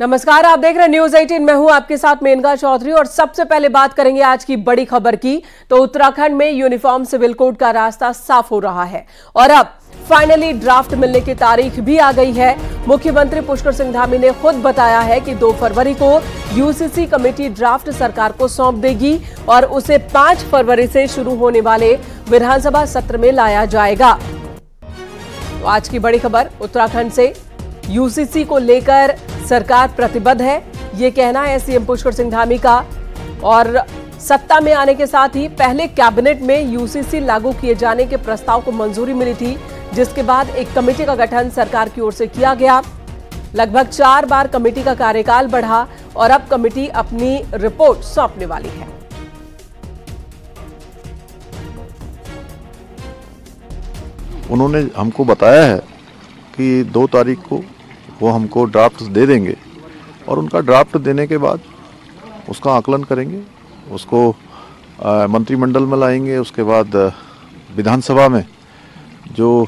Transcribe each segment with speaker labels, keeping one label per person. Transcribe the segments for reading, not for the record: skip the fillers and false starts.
Speaker 1: नमस्कार, आप देख रहे हैं न्यूज 18। मैं हूं आपके साथ मेनका चौधरी और सबसे पहले बात करेंगे आज की बड़ी खबर की। तो उत्तराखंड में यूनिफॉर्म सिविल कोड का रास्ता साफ हो रहा है और अब फाइनली ड्राफ्ट मिलने की तारीख भी आ गई है। मुख्यमंत्री पुष्कर सिंह धामी ने खुद बताया है कि 2 फरवरी को यूसीसी कमेटी ड्राफ्ट सरकार को सौंप देगी और उसे 5 फरवरी से शुरू होने वाले विधानसभा सत्र में लाया जाएगा। तो आज की बड़ी खबर उत्तराखंड से, यूसीसी को लेकर सरकार प्रतिबद्ध है, ये कहना है सीएम पुष्कर सिंह धामी का। और सत्ता में आने के साथ ही पहले कैबिनेट में यूसीसी लागू किए जाने के प्रस्ताव को मंजूरी मिली थी, जिसके बाद एक कमेटी का गठन सरकार की ओर से किया गया। लगभग 4 बार कमेटी का कार्यकाल बढ़ा और अब कमेटी अपनी रिपोर्ट सौंपने वाली है।
Speaker 2: उन्होंने हमको बताया है कि 2 तारीख को वो हमको ड्राफ्ट दे देंगे और उनका ड्राफ्ट देने के बाद उसका आकलन करेंगे, उसको मंत्रिमंडल में लाएंगे। उसके बाद विधानसभा में जो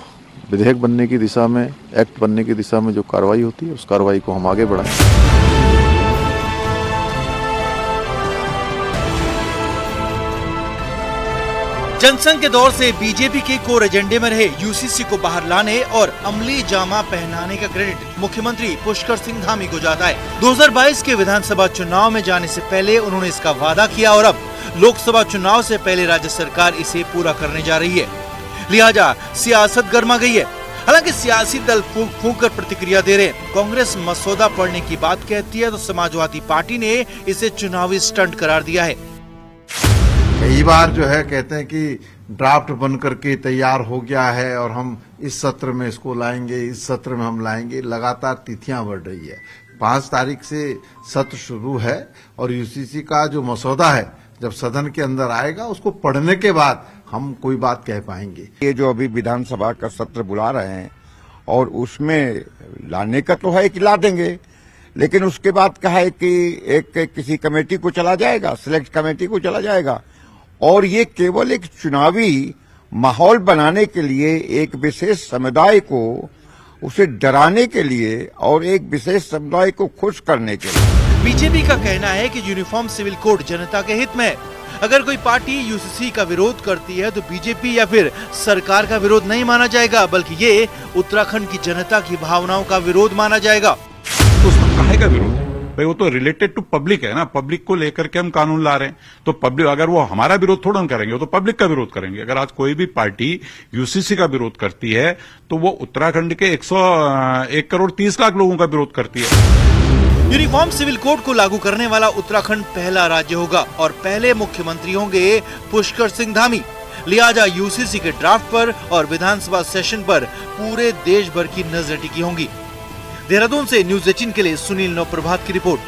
Speaker 2: विधेयक बनने की दिशा में, एक्ट बनने की दिशा में जो कार्रवाई होती है, उस कार्रवाई को हम आगे बढ़ाएंगे।
Speaker 3: जनसंघ के दौर से बीजेपी के कोर एजेंडे में रहे यूसीसी को बाहर लाने और अमली जामा पहनाने का क्रेडिट मुख्यमंत्री पुष्कर सिंह धामी को जाता है। 2022 के विधानसभा चुनाव में जाने से पहले उन्होंने इसका वादा किया और अब लोकसभा चुनाव से पहले राज्य सरकार इसे पूरा करने जा रही है। लिहाजा सियासत गर्मा गई है। हालांकि सियासी दल फूंक फूंक कर प्रतिक्रिया दे रहे हैं। कांग्रेस मसौदा पढ़ने की बात कहती है तो समाजवादी पार्टी ने इसे चुनावी स्टंट करार दिया है।
Speaker 4: कई बार जो है कहते हैं कि ड्राफ्ट बन करके तैयार हो गया है और हम इस सत्र में इसको लाएंगे, इस सत्र में हम लाएंगे। लगातार तिथियां बढ़ रही है। 5 तारीख से सत्र शुरू है और यूसीसी का जो मसौदा है जब सदन के अंदर आएगा उसको पढ़ने के बाद हम कोई बात कह पाएंगे।
Speaker 5: ये जो अभी विधानसभा का सत्र बुला रहे हैं और उसमें लाने का तो है कि ला देंगे, लेकिन उसके बाद कहा है कि एक किसी कमेटी को चला जाएगा, सिलेक्ट कमेटी को चला जाएगा और ये केवल एक चुनावी माहौल बनाने के लिए, एक विशेष समुदाय को उसे डराने के लिए और एक विशेष समुदाय को खुश करने के लिए।
Speaker 3: बीजेपी का कहना है कि यूनिफॉर्म सिविल कोड जनता के हित में है। अगर कोई पार्टी यूसीसी का विरोध करती है तो बीजेपी या फिर सरकार का विरोध नहीं माना जाएगा, बल्कि ये उत्तराखंड की जनता की भावनाओं का विरोध माना जाएगा।
Speaker 6: तो उसमें काहे का विरोध? भाई वो तो रिलेटेड टू पब्लिक है ना, पब्लिक को लेकर के हम कानून ला रहे हैं। तो पब्लिक, अगर वो हमारा विरोध थोड़ा करेंगे, वो तो पब्लिक का विरोध करेंगे। अगर आज कोई भी पार्टी यूसीसी का विरोध करती है तो वो उत्तराखंड के 1 करोड़ 30 लाख लोगों का विरोध करती है।
Speaker 3: यूनिफॉर्म सिविल कोड को लागू करने वाला उत्तराखंड पहला राज्य होगा और पहले मुख्यमंत्री होंगे पुष्कर सिंह धामी। लिहाजा यूसीसी के ड्राफ्ट पर और विधानसभा सेशन पर पूरे देश भर की नजर टिकी होंगी। देहरादून से न्यूज 18 के लिए सुनील नवप्रभात की रिपोर्ट।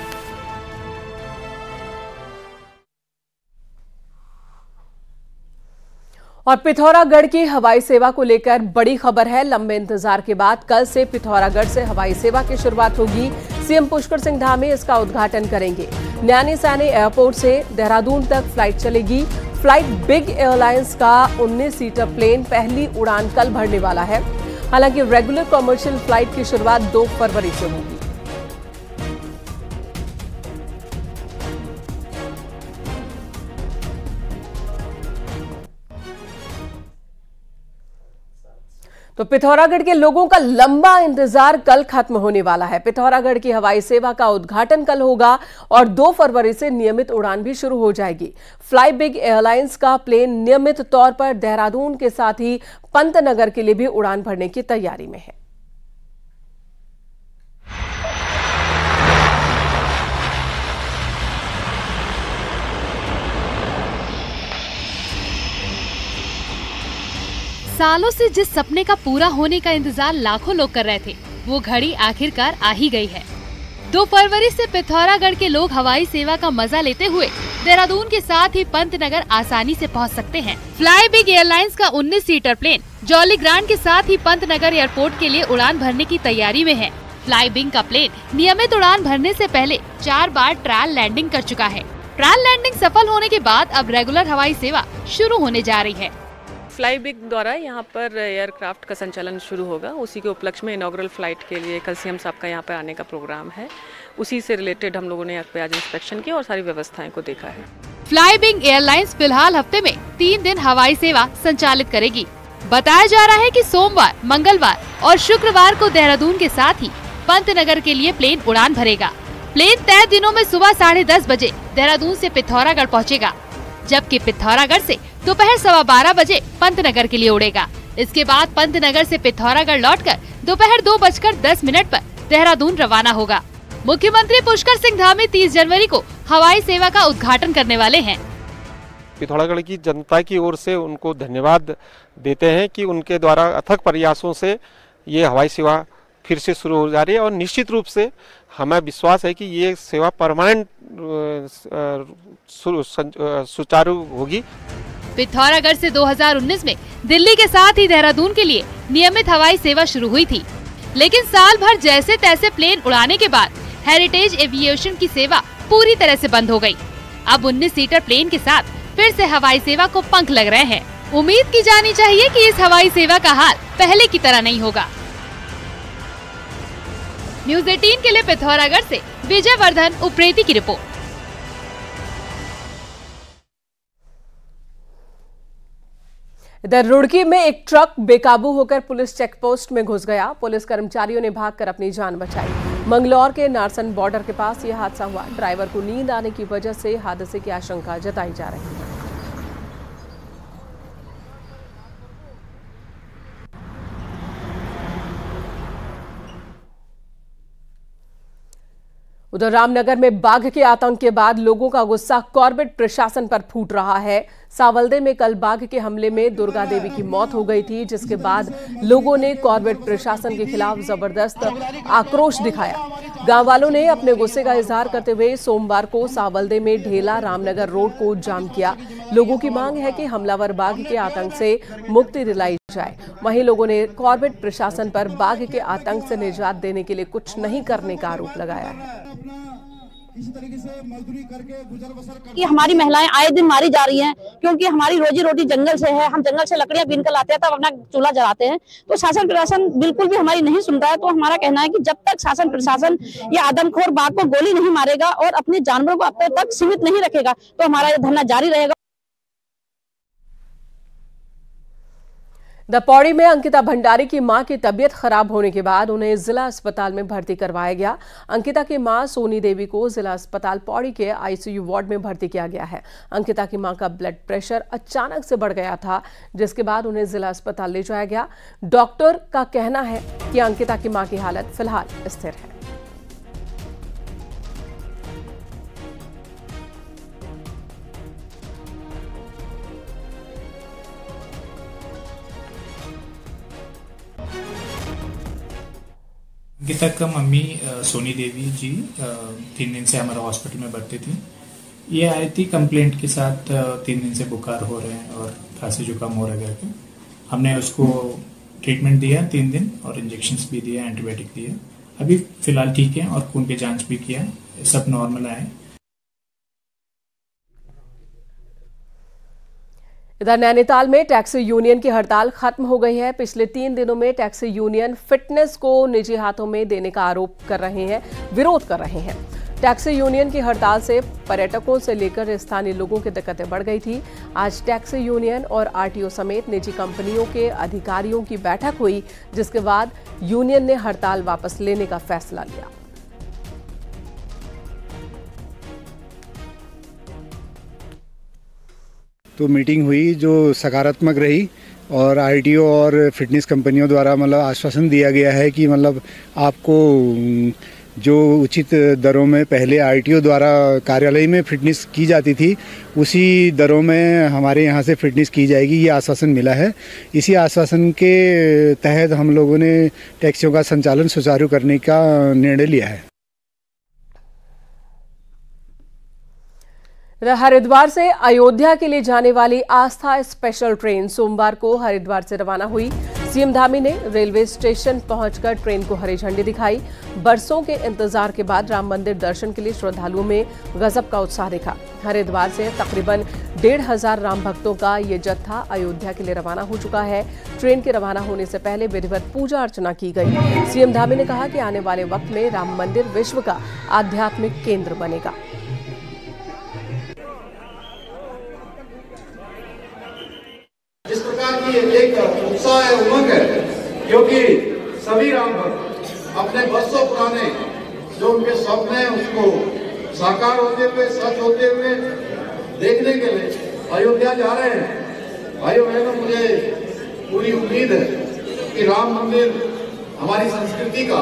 Speaker 1: और पिथौरागढ़ की हवाई सेवा को लेकर बड़ी खबर है। लंबे इंतजार के बाद कल से पिथौरागढ़ से हवाई सेवा की शुरुआत होगी। सीएम पुष्कर सिंह धामी इसका उद्घाटन करेंगे। नैनी सैनी एयरपोर्ट से देहरादून तक फ्लाइट चलेगी। फ्लाइट बिग एयरलाइंस का 19 सीटर प्लेन पहली उड़ान कल भरने वाला है। हालांकि रेगुलर कमर्शियल फ्लाइट की शुरुआत 2 फरवरी से होगी। तो पिथौरागढ़ के लोगों का लंबा इंतजार कल खत्म होने वाला है। पिथौरागढ़ की हवाई सेवा का उद्घाटन कल होगा और 2 फरवरी से नियमित उड़ान भी शुरू हो जाएगी। फ्लाई बिग एयरलाइंस का प्लेन नियमित तौर पर देहरादून के साथ ही पंतनगर के लिए भी उड़ान भरने की तैयारी में है।
Speaker 7: सालों से जिस सपने का पूरा होने का इंतजार लाखों लोग कर रहे थे, वो घड़ी आखिरकार आ ही गई है। 2 फरवरी से पिथौरागढ़ के लोग हवाई सेवा का मजा लेते हुए देहरादून के साथ ही पंतनगर आसानी से पहुंच सकते हैं। फ्लाई बिग एयरलाइंस का 19 सीटर प्लेन जॉली ग्रांट के साथ ही पंतनगर एयरपोर्ट के लिए उड़ान भरने की तैयारी में है। फ्लाई बिग का प्लेन नियमित उड़ान भरने से पहले 4 बार ट्रायल लैंडिंग कर चुका है। ट्रायल लैंडिंग सफल होने के बाद अब रेगुलर हवाई सेवा शुरू होने जा रही है।
Speaker 8: फ्लाईबिग द्वारा यहाँ पर एयरक्राफ्ट का संचालन शुरू होगा। उसी के उपलक्ष्य में इनॉग्रल फ्लाइट के लिए कल सीएम साहब का यहाँ पर आने का प्रोग्राम है। उसी से रिलेटेड हम लोगों ने यहाँ पे आज इंस्पेक्शन किया और सारी व्यवस्थाएं को देखा है।
Speaker 7: फ्लाईबिग एयरलाइंस फिलहाल हफ्ते में 3 दिन हवाई सेवा संचालित करेगी। बताया जा रहा है कि सोमवार, मंगलवार और शुक्रवार को देहरादून के साथ ही पंतनगर के लिए प्लेन उड़ान भरेगा। प्लेन तय दिनों में सुबह 10:30 बजे देहरादून से पिथौरागढ़ पहुंचेगा, जबकि पिथौरागढ़ से दोपहर 12:15 बजे पंतनगर के लिए उड़ेगा। इसके बाद पंतनगर से पिथौरागढ़ लौटकर दोपहर 2:10 पर देहरादून रवाना होगा। मुख्यमंत्री पुष्कर सिंह धामी 30 जनवरी को हवाई सेवा का उद्घाटन करने वाले हैं।
Speaker 9: पिथौरागढ़ की जनता की ओर से उनको धन्यवाद देते हैं कि उनके द्वारा अथक प्रयासों से ये हवाई सेवा फिर से शुरू हो जा रही है और निश्चित रूप से हमें विश्वास है कि ये सेवा परमानेंट सुचारू होगी।
Speaker 7: पिथौरागढ़ से 2019 में दिल्ली के साथ ही देहरादून के लिए नियमित हवाई सेवा शुरू हुई थी, लेकिन साल भर जैसे तैसे प्लेन उड़ाने के बाद हेरिटेज एविएशन की सेवा पूरी तरह से बंद हो गई। अब 19 सीटर प्लेन के साथ फिर से हवाई सेवा को पंख लग रहे हैं। उम्मीद की जानी चाहिए कि इस हवाई सेवा का हाल पहले की तरह नहीं होगा। न्यूज़ 18 के लिए पिथौरागढ़ से विजय वर्धन उप्रेती की रिपोर्ट।
Speaker 1: इधर रुड़की में एक ट्रक बेकाबू होकर पुलिस चेकपोस्ट में घुस गया। पुलिस कर्मचारियों ने भागकर अपनी जान बचाई। मंगलौर के नारसन बॉर्डर के पास यह हादसा हुआ। ड्राइवर को नींद आने की वजह से हादसे की आशंका जताई जा रही है। उधर रामनगर में बाघ के आतंक के बाद लोगों का गुस्सा कॉर्बेट प्रशासन पर फूट रहा है। सावल्दे में कल बाघ के हमले में दुर्गा देवी की मौत हो गई थी, जिसके बाद लोगों ने कॉर्बेट प्रशासन के खिलाफ जबरदस्त आक्रोश दिखाया। गांव वालों ने अपने गुस्से का इजहार करते हुए सोमवार को सावल्दे में ढेला रामनगर रोड को जाम किया। लोगों की मांग है कि हमलावर बाघ के आतंक से मुक्ति दिलाई जाए। वहीं लोगों ने कॉर्बेट प्रशासन पर बाघ के आतंक से निजात देने के लिए कुछ नहीं करने का आरोप लगाया है।
Speaker 10: इसी तरीके से मजदूरी करके गुजर बसर कर हमारी महिलाएं आए दिन मारी जा रही हैं, क्योंकि हमारी रोजी रोटी जंगल से है। हम जंगल से लकड़ियां बीन कर लाते हैं, तब अपना चूल्हा जलाते हैं। तो शासन प्रशासन बिल्कुल भी हमारी नहीं सुनता है। तो हमारा कहना है कि जब तक शासन प्रशासन ये आदमखोर बाघ को गोली नहीं मारेगा और अपने जानवरों को अब तक सीमित नहीं रखेगा, तो हमारा ये धरना जारी रहेगा।
Speaker 1: पौड़ी में अंकिता भंडारी की मां की तबीयत खराब होने के बाद उन्हें जिला अस्पताल में भर्ती करवाया गया। अंकिता की मां सोनी देवी को जिला अस्पताल पौड़ी के आईसीयू वार्ड में भर्ती किया गया है। अंकिता की मां का ब्लड प्रेशर अचानक से बढ़ गया था, जिसके बाद उन्हें जिला अस्पताल ले जाया गया। डॉक्टर का कहना है कि अंकिता की मां की हालत फिलहाल स्थिर है।
Speaker 11: अंकिता का मम्मी सोनी देवी जी 3 दिन से हमारे हॉस्पिटल में भर्ती थी। ये आई थी कंप्लेंट के साथ 3 दिन से बुखार हो रहे हैं और खांसी जुकाम हो रहा है। हमने उसको ट्रीटमेंट दिया 3 दिन और इंजेक्शंस भी दिए, एंटीबायोटिक दिए। अभी फिलहाल ठीक है और खून की जांच भी किया, सब नॉर्मल आए।
Speaker 1: इधर नैनीताल में टैक्सी यूनियन की हड़ताल खत्म हो गई है। पिछले 3 दिनों में टैक्सी यूनियन फिटनेस को निजी हाथों में देने का आरोप कर रहे हैं, विरोध कर रहे हैं। टैक्सी यूनियन की हड़ताल से पर्यटकों से लेकर स्थानीय लोगों की दिक्कतें बढ़ गई थी। आज टैक्सी यूनियन और आरटीओ समेत निजी कंपनियों के अधिकारियों की बैठक हुई, जिसके बाद यूनियन ने हड़ताल वापस लेने का फैसला लिया।
Speaker 12: तो मीटिंग हुई जो सकारात्मक रही और आरटीओ और फिटनेस कंपनियों द्वारा मतलब आश्वासन दिया गया है कि मतलब आपको जो उचित दरों में पहले आरटीओ द्वारा कार्यालय में फिटनेस की जाती थी, उसी दरों में हमारे यहाँ से फिटनेस की जाएगी, ये आश्वासन मिला है। इसी आश्वासन के तहत हम लोगों ने टैक्सियों का संचालन सुचारू करने का निर्णय लिया है।
Speaker 1: हरिद्वार से अयोध्या के लिए जाने वाली आस्था स्पेशल ट्रेन सोमवार को हरिद्वार से रवाना हुई। सीएम धामी ने रेलवे स्टेशन पहुंचकर ट्रेन को हरी झंडी दिखाई। बरसों के इंतजार के बाद राम मंदिर दर्शन के लिए श्रद्धालुओं में गजब का उत्साह दिखा। हरिद्वार से तकरीबन 1,500 राम भक्तों का ये जत्था अयोध्या के लिए रवाना हो चुका है। ट्रेन के रवाना होने से पहले विधिवत पूजा अर्चना की गई। सीएम धामी ने कहा कि आने वाले वक्त में राम मंदिर विश्व का आध्यात्मिक केंद्र बनेगा।
Speaker 13: इस प्रकार की एक उत्साह है, उमंग है, क्योंकि सभी राम भक्त अपने वर्षों पुराने जो उनके स्वप्न है उसको साकार होते हुए, सच होते हुए देखने के लिए अयोध्या जा रहे हैं। भाइयों बहनों, मुझे पूरी उम्मीद है कि राम मंदिर हमारी संस्कृति का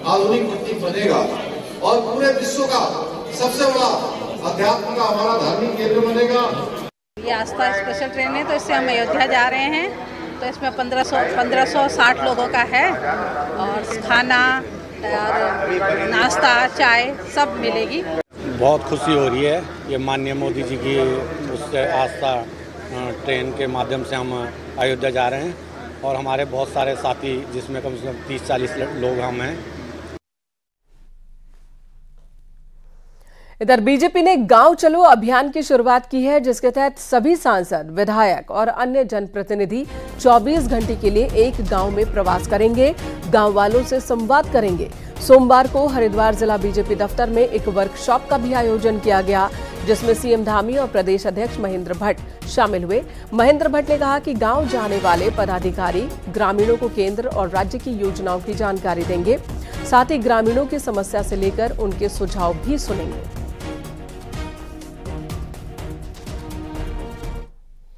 Speaker 13: आधुनिक प्रतीक बनेगा और पूरे विश्व का सबसे बड़ा अध्यात्म का हमारा धार्मिक केंद्र बनेगा।
Speaker 10: ये आस्था स्पेशल ट्रेन है, तो इससे हम अयोध्या जा रहे हैं। तो इसमें 1560 लोगों का है और खाना और नाश्ता, चाय सब मिलेगी।
Speaker 14: बहुत खुशी हो रही है। ये माननीय मोदी जी की उससे आस्था ट्रेन के माध्यम से हम अयोध्या जा रहे हैं और हमारे बहुत सारे साथी, जिसमें कम से कम 30-40 लोग हम हैं।
Speaker 1: इधर बीजेपी ने गांव चलो अभियान की शुरुआत की है, जिसके तहत सभी सांसद, विधायक और अन्य जनप्रतिनिधि 24 घंटे के लिए एक गांव में प्रवास करेंगे, गांव वालों से संवाद करेंगे। सोमवार को हरिद्वार जिला बीजेपी दफ्तर में एक वर्कशॉप का भी आयोजन किया गया, जिसमें सीएम धामी और प्रदेश अध्यक्ष महेंद्र भट्ट शामिल हुए। महेंद्र भट्ट ने कहा कि गांव जाने वाले पदाधिकारी ग्रामीणों को केंद्र और राज्य की योजनाओं की जानकारी देंगे, साथ ही ग्रामीणों की समस्या से लेकर उनके सुझाव भी सुनेंगे।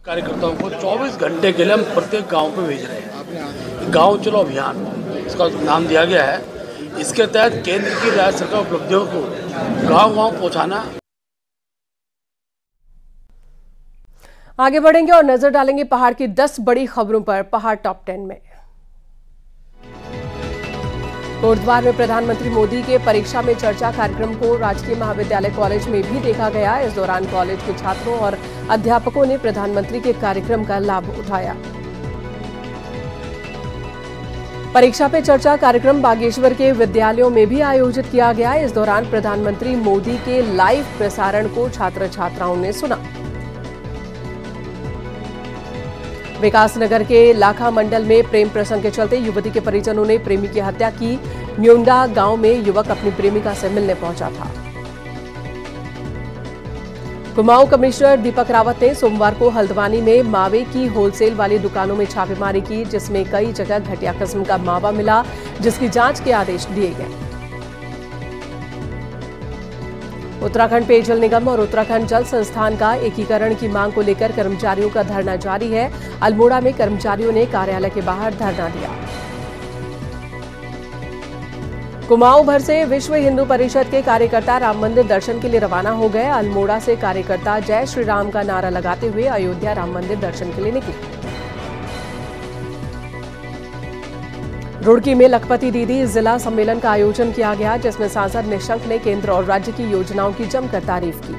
Speaker 15: कार्यकर्ताओं को 24 घंटे के लिए हम प्रत्येक गांव पे भेज रहे हैं। गांव चलो अभियान इसका नाम दिया गया है। इसके तहत केंद्र की राज्य सरकार उपलब्धियों को गांव-गांव पहुंचाना।
Speaker 1: आगे बढ़ेंगे और नजर डालेंगे पहाड़ की 10 बड़ी खबरों पर। पहाड़ टॉप 10 में कोटद्वार में प्रधानमंत्री मोदी के परीक्षा में चर्चा कार्यक्रम को राजकीय महाविद्यालय कॉलेज में भी देखा गया। इस दौरान कॉलेज के छात्रों और अध्यापकों ने प्रधानमंत्री के कार्यक्रम का लाभ उठाया। परीक्षा पे चर्चा कार्यक्रम बागेश्वर के विद्यालयों में भी आयोजित किया गया। इस दौरान प्रधानमंत्री मोदी के लाइव प्रसारण को छात्र छात्राओं ने सुना। विकासनगर के लाखा मंडल में प्रेम प्रसंग के चलते युवती के परिजनों ने प्रेमी की हत्या की। म्यूंडा गांव में युवक अपनी प्रेमिका से मिलने पहुंचा था। कुमाऊं कमिश्नर दीपक रावत ने सोमवार को हल्द्वानी में मावे की होलसेल वाली दुकानों में छापेमारी की, जिसमें कई जगह घटिया किस्म का मावा मिला, जिसकी जांच के आदेश दिए गए। उत्तराखंड पेयजल निगम और उत्तराखंड जल संस्थान का एकीकरण की मांग को लेकर कर्मचारियों का धरना जारी है। अल्मोड़ा में कर्मचारियों ने कार्यालय के बाहर धरना दिया। कुमाऊं भर से विश्व हिंदू परिषद के कार्यकर्ता राम मंदिर दर्शन के लिए रवाना हो गए। अल्मोड़ा से कार्यकर्ता जय श्री राम का नारा लगाते हुए अयोध्या राम मंदिर दर्शन के लिए निकले। रुड़की में लखपति दीदी जिला सम्मेलन का आयोजन किया गया, जिसमें सांसद निशंक ने केंद्र और राज्य की योजनाओं की जमकर तारीफ की।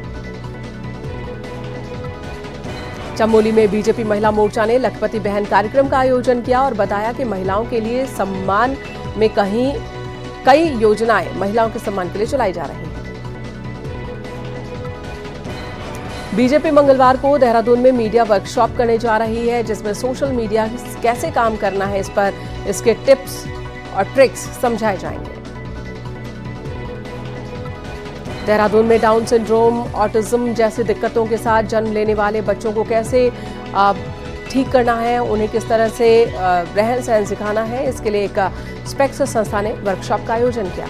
Speaker 1: चमोली में बीजेपी महिला मोर्चा ने लखपति बहन कार्यक्रम का आयोजन किया और बताया कि महिलाओं के लिए सम्मान में कई योजनाएं महिलाओं के सम्मान के लिए चलाई जा रही हैं। बीजेपी मंगलवार को देहरादून में मीडिया वर्कशॉप करने जा रही है, जिसमें सोशल मीडिया कैसे काम करना है, इस पर इसके टिप्स और ट्रिक्स समझाए जाएंगे। देहरादून में डाउन सिंड्रोम, ऑटिज्म जैसी दिक्कतों के साथ जन्म लेने वाले बच्चों को कैसे ठीक करना है, उन्हें किस तरह से रहन सहन सिखाना है, इसके लिए एक स्पेक्स संस्था ने वर्कशॉप का आयोजन किया।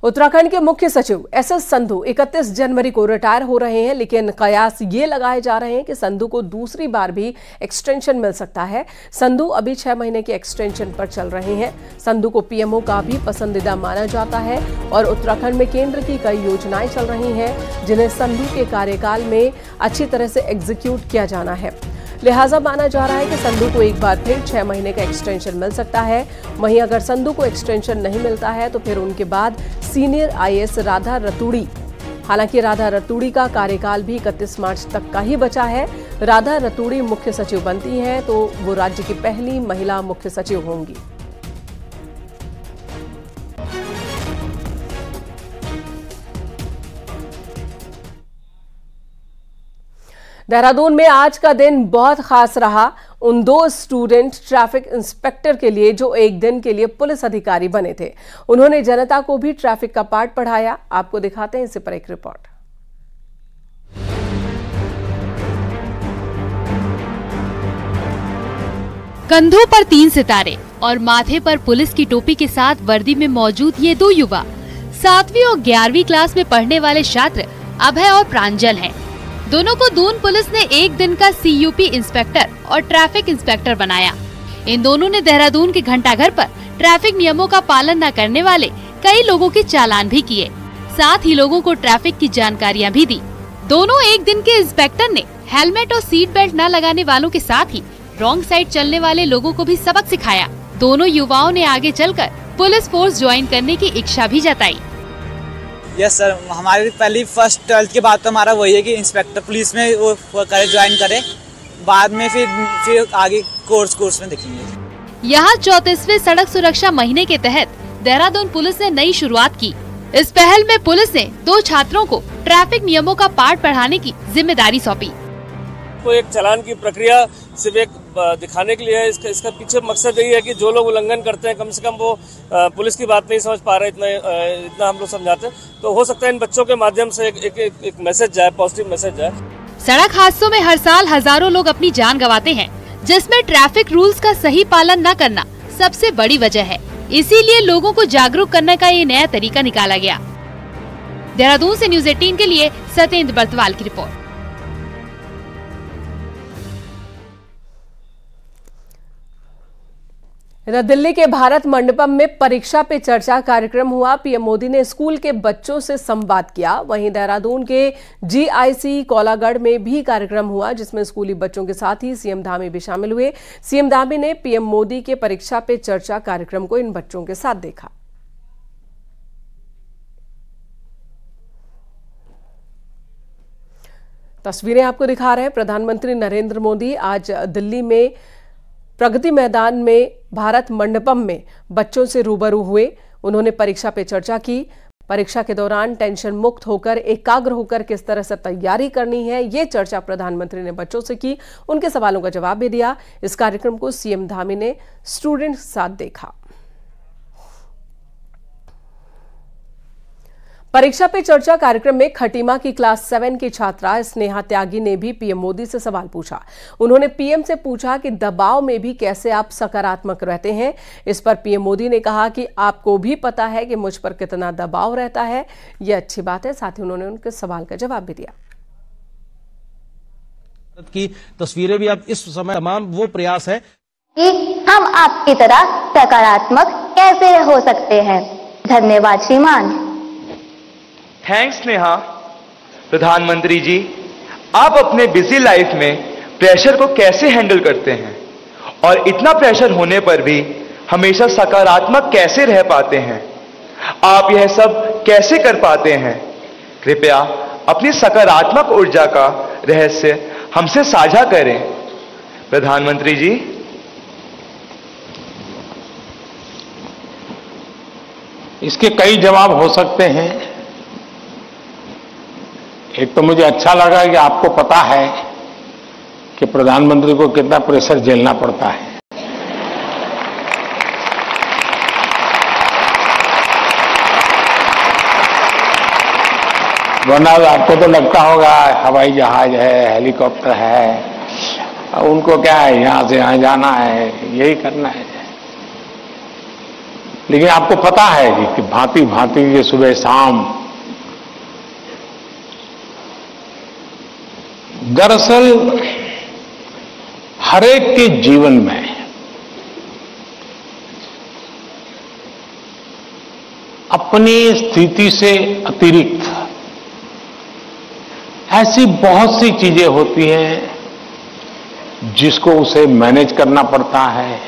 Speaker 1: उत्तराखंड के मुख्य सचिव एसएस संधू 31 जनवरी को रिटायर हो रहे हैं, लेकिन कयास ये लगाए जा रहे हैं कि संधू को दूसरी बार भी एक्सटेंशन मिल सकता है। संधू अभी 6 महीने के एक्सटेंशन पर चल रहे हैं। संधू को पीएमओ का भी पसंदीदा माना जाता है और उत्तराखंड में केंद्र की कई योजनाएं चल रही हैं, जिन्हें संधू के कार्यकाल में अच्छी तरह से एग्जीक्यूट किया जाना है। लिहाजा माना जा रहा है कि संधू को एक बार फिर 6 महीने का एक्सटेंशन मिल सकता है। वहीं अगर संधू को एक्सटेंशन नहीं मिलता है तो फिर उनके बाद सीनियर आईएएस राधा रतूड़ी, हालांकि राधा रतूड़ी का कार्यकाल भी 31 मार्च तक का ही बचा है। राधा रतूड़ी मुख्य सचिव बनती हैं तो वो राज्य की पहली महिला मुख्य सचिव होंगी। देहरादून में आज का दिन बहुत खास रहा उन 2 स्टूडेंट ट्रैफिक इंस्पेक्टर के लिए जो एक दिन के लिए पुलिस अधिकारी बने थे। उन्होंने जनता को भी ट्रैफिक का पाठ पढ़ाया। आपको दिखाते हैं इसी पर एक रिपोर्ट।
Speaker 7: कंधों पर 3 सितारे और माथे पर पुलिस की टोपी के साथ वर्दी में मौजूद ये 2 युवा 7वीं और 11वीं क्लास में पढ़ने वाले छात्र अभय और प्रांजल हैं। दोनों को दून पुलिस ने एक दिन का CUP इंस्पेक्टर और ट्रैफिक इंस्पेक्टर बनाया। इन दोनों ने देहरादून के घंटाघर पर ट्रैफिक नियमों का पालन न करने वाले कई लोगों के चालान भी किए, साथ ही लोगों को ट्रैफिक की जानकारियाँ भी दी। दोनों एक दिन के इंस्पेक्टर ने हेलमेट और सीट बेल्ट न लगाने वालों के साथ ही रॉन्ग साइड चलने वाले लोगों को भी सबक सिखाया। दोनों युवाओं ने आगे चलकर पुलिस फोर्स ज्वाइन करने की इच्छा भी जताई।
Speaker 16: यस सर, हमारी पहली फर्स्ट 12th के बाद तो हमारा वही है कि इंस्पेक्टर पुलिस में वो करे, ज्वाइन करे, बाद में फिर आगे कोर्स में देखेंगे।
Speaker 7: यहाँ 34वें सड़क सुरक्षा महीने के तहत देहरादून पुलिस ने नई शुरुआत की। इस पहल में पुलिस ने 2 छात्रों को ट्रैफिक नियमों का पाठ पढ़ाने की जिम्मेदारी सौंपी।
Speaker 17: तो एक चालान की प्रक्रिया सिर्फ एक दिखाने के लिए है। इसका पीछे मकसद यही है कि जो लोग उल्लंघन करते हैं, कम से कम वो पुलिस की बात नहीं समझ पा रहे, इतना हम लोग समझाते हैं, तो हो सकता है इन बच्चों के माध्यम से एक मैसेज जाए, पॉजिटिव मैसेज जाए।
Speaker 7: सड़क हादसों में हर साल हजारों लोग अपनी जान गंवाते हैं, जिसमें ट्रैफिक रूल्स का सही पालन न करना सबसे बड़ी वजह है। इसीलिए लोगों को जागरूक करने का ये नया तरीका निकाला गया। देहरादून से न्यूज़ 18 के लिए सत्येंद्र बर्तवाल की रिपोर्ट।
Speaker 1: इधर दिल्ली के भारत मंडपम में परीक्षा पे चर्चा कार्यक्रम हुआ। पीएम मोदी ने स्कूल के बच्चों से संवाद किया। वहीं देहरादून के GIC कोलागढ़ में भी कार्यक्रम हुआ, जिसमें स्कूली बच्चों के साथ ही सीएम धामी भी शामिल हुए। सीएम धामी ने पीएम मोदी के परीक्षा पे चर्चा कार्यक्रम को इन बच्चों के साथ देखा। तस्वीरें आपको दिखा रहे हैं। प्रधानमंत्री नरेंद्र मोदी आज दिल्ली में प्रगति मैदान में भारत मंडपम में बच्चों से रूबरू हुए। उन्होंने परीक्षा पे चर्चा की। परीक्षा के दौरान टेंशन मुक्त होकर, एकाग्र होकर किस तरह से तैयारी करनी है, ये चर्चा प्रधानमंत्री ने बच्चों से की। उनके सवालों का जवाब भी दिया। इस कार्यक्रम को सीएम धामी ने स्टूडेंट्स के साथ देखा। परीक्षा पे चर्चा कार्यक्रम में खटीमा की क्लास 7 की छात्रा स्नेहा त्यागी ने भी पीएम मोदी से सवाल पूछा। उन्होंने पीएम से पूछा कि दबाव में भी कैसे आप सकारात्मक रहते हैं। इस पर पीएम मोदी ने कहा कि आपको भी पता है कि मुझ पर कितना दबाव रहता है, यह अच्छी बात है। साथ ही उन्होंने उनके सवाल का जवाब भी दिया।
Speaker 18: की तस्वीरें भी अब इस समय तमाम वो प्रयास है
Speaker 19: कि हम आपकी तरह सकारात्मक कैसे हो सकते हैं। धन्यवाद श्रीमान।
Speaker 20: थैंक्स नेहा। प्रधानमंत्री जी, आप अपने बिजी लाइफ में प्रेशर को कैसे हैंडल करते हैं और इतना प्रेशर होने पर भी हमेशा सकारात्मक कैसे रह पाते हैं? आप यह सब कैसे कर पाते हैं? कृपया अपनी सकारात्मक ऊर्जा का रहस्य हमसे साझा करें। प्रधानमंत्री जी,
Speaker 21: इसके कई जवाब हो सकते हैं। एक तो मुझे अच्छा लगा कि आपको पता है कि प्रधानमंत्री को कितना प्रेशर झेलना पड़ता है। वरना आपको तो लगता होगा हवाई जहाज है, हेलीकॉप्टर है, उनको क्या है, यहां से यहां जाना है, यही करना है। लेकिन आपको पता है कि भांति भांति ये सुबह शाम, दरअसल हरेक के जीवन में अपनी स्थिति से अतिरिक्त ऐसी बहुत सी चीजें होती हैं जिसको उसे मैनेज करना पड़ता है।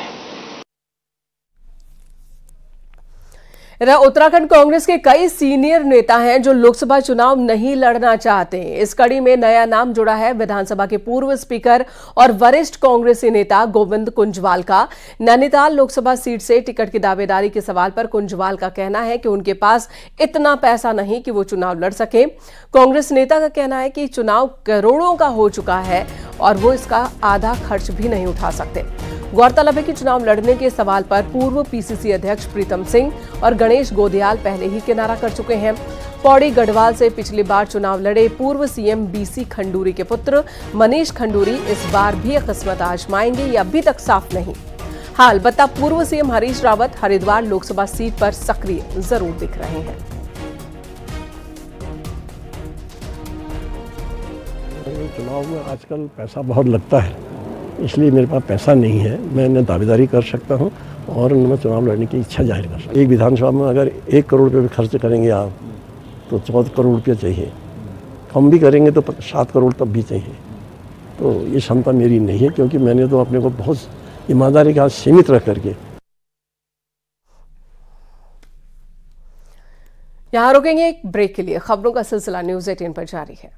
Speaker 1: उत्तराखंड कांग्रेस के कई सीनियर नेता हैं जो लोकसभा चुनाव नहीं लड़ना चाहते। इस कड़ी में नया नाम जुड़ा है विधानसभा के पूर्व स्पीकर और वरिष्ठ कांग्रेसी नेता गोविंद कुंजवाल का। नैनीताल लोकसभा सीट से टिकट की दावेदारी के सवाल पर कुंजवाल का कहना है कि उनके पास इतना पैसा नहीं कि वो चुनाव लड़ सके। कांग्रेस नेता का कहना है कि चुनाव करोड़ों का हो चुका है और वो इसका आधा खर्च भी नहीं उठा सकते। गौरतलब है कि चुनाव लड़ने के सवाल पर पूर्व पीसीसी अध्यक्ष प्रीतम सिंह और गणेश गोदियाल पहले ही किनारा कर चुके हैं। पौड़ी गढ़वाल से पिछली बार चुनाव लड़े पूर्व सीएम बीसी खंडूरी के पुत्र मनीष खंडूरी इस बार भी किस्मत आजमाएंगे, ये अभी तक साफ नहीं। हाँ, अलबत्ता पूर्व सीएम हरीश रावत हरिद्वार लोकसभा सीट पर सक्रिय जरूर दिख रहे हैं।
Speaker 2: चुनाव में आजकल पैसा बहुत लगता है, इसलिए मेरे पास पैसा नहीं है। मैं न दावेदारी कर सकता हूं और न मैं चुनाव लड़ने की इच्छा जाहिर कर सकता हूं। एक विधानसभा में अगर 1 करोड़ रुपये भी खर्च करेंगे आप तो 14 करोड़ रुपये चाहिए, कम भी करेंगे तो 7 करोड़ तब भी चाहिए। तो ये क्षमता मेरी नहीं है, क्योंकि मैंने तो अपने को बहुत ईमानदारी के साथ सीमित रख करके।
Speaker 1: यहाँ रुकेंगे एक ब्रेक के लिए। खबरों का सिलसिला न्यूज़ 18 पर जारी है।